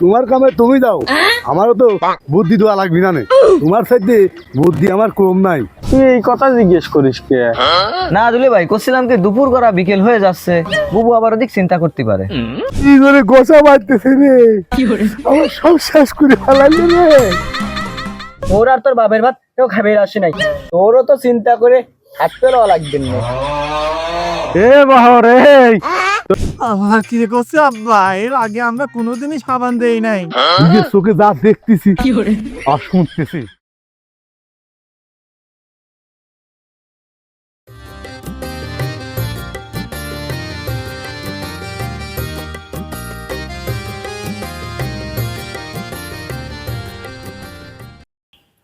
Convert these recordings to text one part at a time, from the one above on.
তোমার কামে তুমি যাও, আমারও তো বুদ্ধি দেওয়া লাগবি না। তোমার সাথে বুদ্ধি আমার কম নাই। তুই এই কথা জিজ্ঞেস করিস কে? না দুলে ভাই করছিলাম কি দুপুর করা বিকেল হয়ে যাচ্ছে, বুবু আবার ওদিক চিন্তা করতে পারে। কি করে গোসা বাড়তেছে রে, আমার সব শেষ করে ফেলাইলে রে। তোর আর তোর বাপের ভাত কেউ খাবে আসে নাই, তোরও তো চিন্তা করে থাকতে লাগবে না। এ বাহর আমার কি করছে আব্বা? এর আগে আমরা কোনোদিনই সাবান দেই নাই। নিজের চোখে যা দেখতেছি আর শুনতেছি,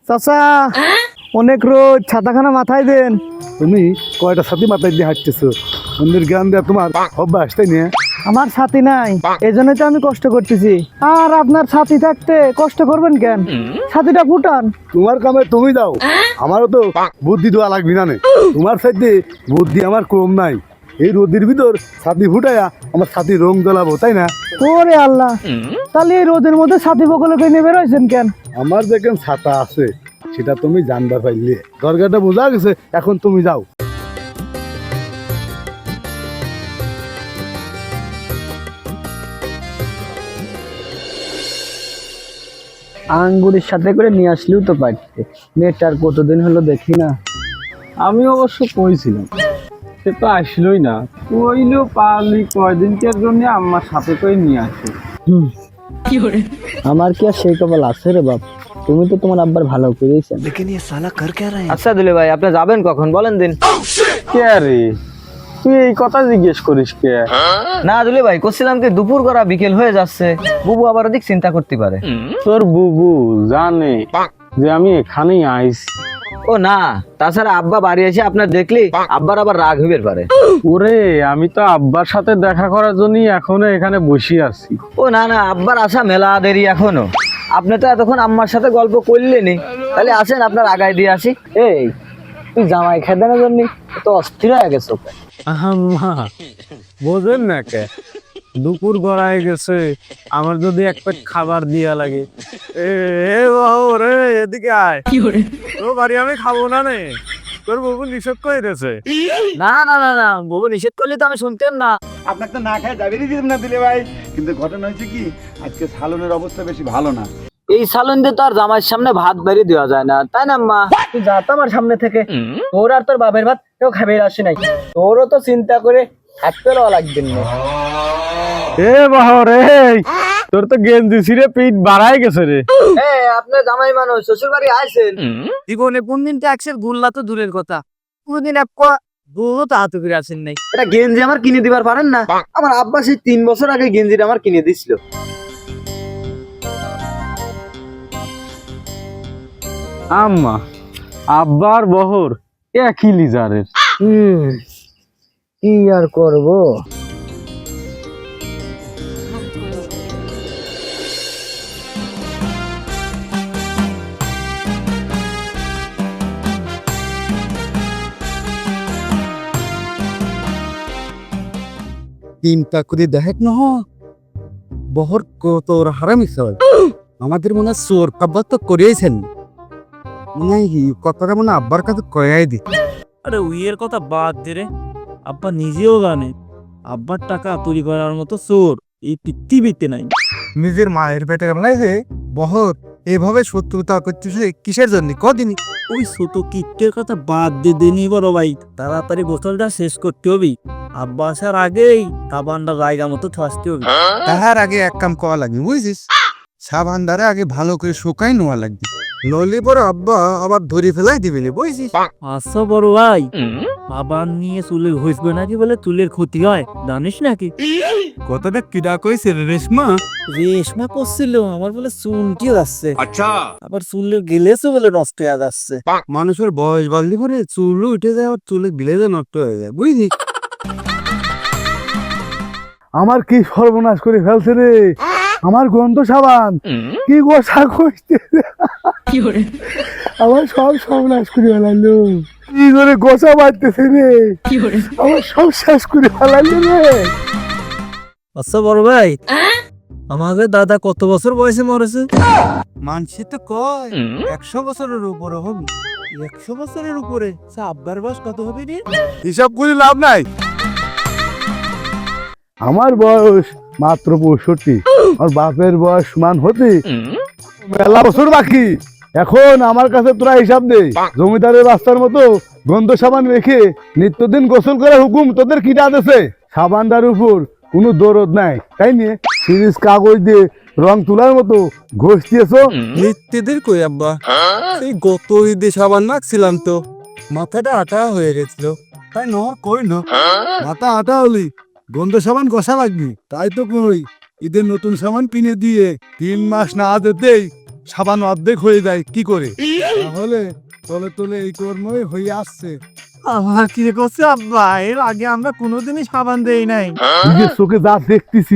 চাচা অনেক রোদ, ছাতাখানা মাথায় দেন। তুমি কয়টা সাথী মাথায় দিয়ে হাঁটতেছো? মন্দির জ্ঞান দেওয়া তোমার অভ্যাস, তাই না? আমার ছাতি নাই, এই জন্যই তো আমি কষ্ট করতেছি। আর আপনার ছাতি থাকতে কষ্ট করবেন কেন? ছাতিটা ফুটান। তোমার কামে তুমি যাও, আমারও তো বুদ্ধি দেওয়া লাগবি না। তোমার সাথে বুদ্ধি আমার কম নাই। এই রোদের ভিতর ছাতি ফুটাইয়া আমার ছাতির রং জ্বলাবো, তাই না? ওরে আল্লাহ, তাহলে এই রোদের মধ্যে ছাতি বকলকে নিয়ে বেরোয়ছেন কেন? আমার যেখানে ছাতা আছে সেটা তুমি জানবার পাইলে, দরকারটা বোঝা গেছে। এখন তুমি যাও। আঙ্গুরের সাথে করে নিয়ে আসলেও তো পারতে, মেয়েটার কতদিন হলো দেখি না। আমি অবশ্য কইছিলাম, সে তো আসলোই না। কইলেও পারলি কয়দিনকার জন্য আমার সাথে করে নিয়ে আসে। আমার কি আর সেই কপাল আছে রে বাপ? তুমি তো তোমার আব্বার ভালো করেছেন। আচ্ছা দুলে ভাই, আপনি যাবেন কখন বলেন দিন। কে রে, তুই এই কথা জিজ্ঞেস করিস কে? না দুলে ভাই করছিলাম কি দুপুর করা বিকেল হয়ে যাচ্ছে, বুবু আবার ওদিক চিন্তা করতে পারে। তোর বুবু জানে যে আমি এখানেই আইছি? ও না, তাছাড়া আব্বা বাড়ি এসে আপনার দেখলি আব্বার আবার রাগ হইবে পারে। ওরে, আমি তো আব্বার সাথে দেখা করার জন্যই এখনো এখানে বসে আছি। ও না না, আব্বার আসা মেলা দেরি এখনো। আপনি তো এতক্ষণ আম্মার সাথে গল্প করলেনি, তাহলে আসেন আপনার আগায় দিয়ে আসি। এই তুই জামাই খেদানোর জন্য তো অস্থির হয়ে গেছো। আম্মা বোঝেন না কে, দুপুর গড়ায় গেছে, আমার যদি এক প্লেট খাবার দিয়া লাগে। এ বাবু রে, এদিকে আয়। তোর বাড়ি আমি খাবো না নে, তোর বাবু নিষেধ করে দিয়েছে। না না না না, বুবু নিষেধ করলে তো আমি শুনতেন না। আপনাকে তো না খায় যাবেনই দিতাম না দিলে ভাই, কিন্তু ঘটনা হয়েছে কি, আজকে সালনের অবস্থা বেশি ভালো না। এই সালন দিয়ে তো আর জামাইয়ের সামনে ভাত বেরিয়ে দেওয়া যায় না, তাই না মা? তুই যা তো আমার সামনে থেকে, তোর আর তোর বাপের ভাত কেউ খাবে আসে নাই, তোরও তো চিন্তা করে থাকতে লাগবে না। এ বাবু রে, তোর তো গেঞ্জি ছিঁড়ে পিঠ বাড়াই গেছে রে। আপনার জামাই মানুষ শ্বশুর বাড়ি আসেন। জীবনে কোনদিন ট্যাক্সের গুল্লা তো দূরের কথা, কোনদিন দুধও তো হাতে করে আসেন নাই। এটা গেঞ্জি আমার কিনে দিবার পারেন না? আমার আব্বা সেই 3 বছর আগে গেঞ্জিটা আমার কিনে দিছিল। আম্মা, আব্বার বহর একই লিজারের। কি আর করব। চিন্তা করে দেখ না, বহর কত হারামি স্যার। আমাদের মনে হয় চোর কাব্বা তো করিয়েছেন, মনে হয় কথাটা মনে আব্বার কাছে কয়াই দি। আরে উইয়ের কথা বাদ দে রে, আব্বা নিজেও জানে আব্বার টাকা চুরি করার মতো চোর এই পৃথিবীতে নাই। নিজের মায়ের পেটে কামড়াইছে বহর, এভাবে শত্রুতা করতেছে কিসের জন্য কদিনই? ওই ছোট কিট্টের কথা বাদ দিয়ে দেনি বড় ভাই, তাড়াতাড়ি বোতলটা শেষ করতে হবে। আব্বা আসার আগেই সাবানটা জায়গা মতো থাসতে হবে। তাহার আগে এক কাম করা লাগবে বুঝছিস, সাবানদারে আগে ভালো করে শুকাই নেওয়া লাগবে, নইলে পরে আব্বা আবার ধরে ফেলাই দিবি বুঝছিস। আচ্ছা বড় ভাই, সাবান নিয়ে চুলে ঘষবে নাকি বলে চুলের ক্ষতি হয় জানিস নাকি? কথাটা কিডা কইছে রেশমা? রেশমা করছিল আমার বলে চুনটিও যাচ্ছে, আবার চুলের গেলেছে বলে নষ্ট হয়ে যাচ্ছে। মানুষের বয়স বাড়লি পরে চুলও উঠে যায়, আর চুলে গিলেজে নষ্ট হয়ে যায় বুঝলি। আমার কি সর্বনাশ করে ফেলছে রে, আমার গন্ধ সাবান কি গোসা করতে, আমার সব সর্বনাশ করে ফেলাইলো। কি করে গোসা বাড়তেছে রে, আমার সব শেষ করে ফেলাইলো রে। আচ্ছা বড় ভাই, আমাদের দাদা কত বছর বয়সে মরেছে? মানসি তো কয় 100 বছরের উপরে হবে। 100 বছরের উপরে আব্বার বয়স কত হবে রে? হিসাব করে লাভ নাই। আমার বয়স মাত্র 65, আর বাপের বয়স সমান হতে মেলা বছর বাকি। এখন আমার কাছে তোরা হিসাব দে, জমিদারের রাস্তার মতো গন্ধ সাবান রেখে নিত্যদিন গোসল করার হুকুম তোদের কিটা আছে? সাবানটার উপর কোনো দরদ নাই, তাই নিয়ে সিরিজ কাগজ দিয়ে রং তোলার মতো ঘষ দিয়েছো। নিত্যদের কই আব্বা, এই গত ঈদে সাবান মাখছিলাম তো মাথাটা আটা হয়ে গেছিল, তাই নহর কই না। মাথা আটা হলি গন্ধ সাবান ঘষা লাগবি, তাই তো কই ঈদের নতুন সাবান কিনে দিয়ে 3 মাস না যেতেই সাবান অর্ধেক হয়ে যায় কি করে। তাহলে তলে তলে এই কর্মই হয়ে আসছে। আমার কি করছে আব্বা, এর আগে আমরা কোনোদিনই সাবান দেই নাই। নিজের চোখে যা দেখতেছি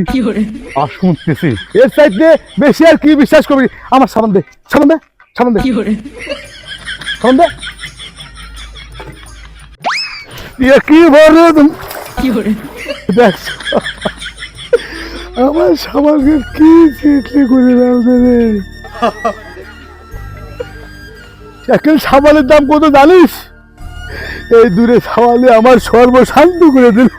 আর শুনতেছি, এর চাইতে বেশি আর কি বিশ্বাস করবি? আমার সাবান দে, সাবান দে, সাবান দে, সাবান দে। কি বলে তুমি দেখছো আমার সাবানকে কি চিটলি করে দাও রে। এখন সাবানের দাম কত জানিস? এই দূরে সাবালে আমার সর্বশান্ত করে দিল।